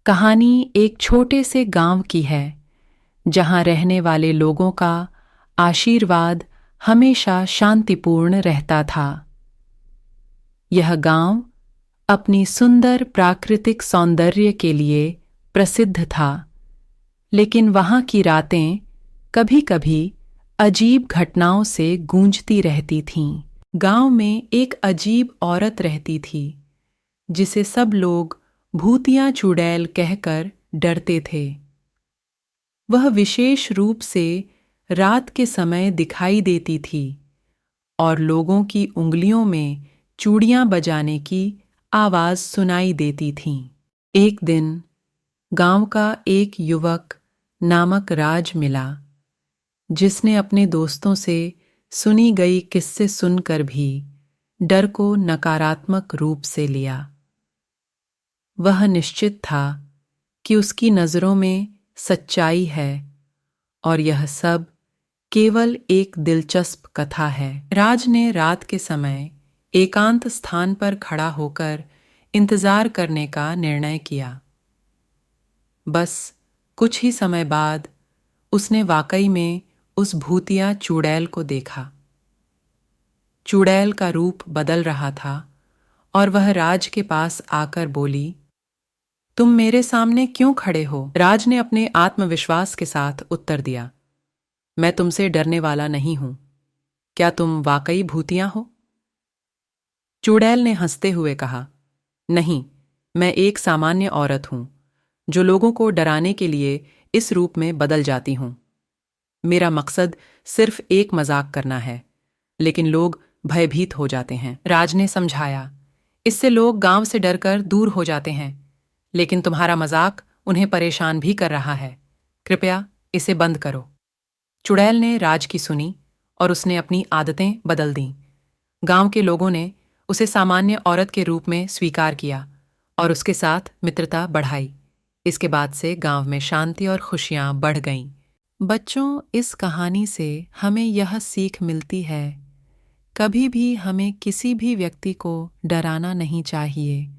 कहानी एक छोटे से गांव की है जहां रहने वाले लोगों का आशीर्वाद हमेशा शांतिपूर्ण रहता था। यह गांव अपनी सुंदर प्राकृतिक सौंदर्य के लिए प्रसिद्ध था, लेकिन वहां की रातें कभी-कभी अजीब घटनाओं से गूंजती रहती थीं। गांव में एक अजीब औरत रहती थी जिसे सब लोग भूतिया चुड़ैल कहकर डरते थे। वह विशेष रूप से रात के समय दिखाई देती थी और लोगों की उंगलियों में चूड़ियां बजाने की आवाज सुनाई देती थी। एक दिन गांव का एक युवक नामक राज मिला, जिसने अपने दोस्तों से सुनी गई किस्से सुनकर भी डर को नकारात्मक रूप से लिया। वह निश्चित था कि उसकी नज़रों में सच्चाई है और यह सब केवल एक दिलचस्प कथा है। राज ने रात के समय एकांत स्थान पर खड़ा होकर इंतजार करने का निर्णय किया। बस कुछ ही समय बाद उसने वाकई में उस भूतिया चुड़ैल को देखा। चुड़ैल का रूप बदल रहा था और वह राज के पास आकर बोली, तुम मेरे सामने क्यों खड़े हो? राज ने अपने आत्मविश्वास के साथ उत्तर दिया, मैं तुमसे डरने वाला नहीं हूं। क्या तुम वाकई भूतिया हो? चुड़ैल ने हंसते हुए कहा, नहीं, मैं एक सामान्य औरत हूं जो लोगों को डराने के लिए इस रूप में बदल जाती हूं। मेरा मकसद सिर्फ एक मजाक करना है, लेकिन लोग भयभीत हो जाते हैं। राज ने समझाया, इससे लोग गांव से डरकर दूर हो जाते हैं, लेकिन तुम्हारा मजाक उन्हें परेशान भी कर रहा है। कृपया इसे बंद करो। चुड़ैल ने राज की सुनी और उसने अपनी आदतें बदल दीं। गांव के लोगों ने उसे सामान्य औरत के रूप में स्वीकार किया और उसके साथ मित्रता बढ़ाई। इसके बाद से गांव में शांति और खुशियां बढ़ गईं। बच्चों, इस कहानी से हमें यह सीख मिलती है, कभी भी हमें किसी भी व्यक्ति को डराना नहीं चाहिए।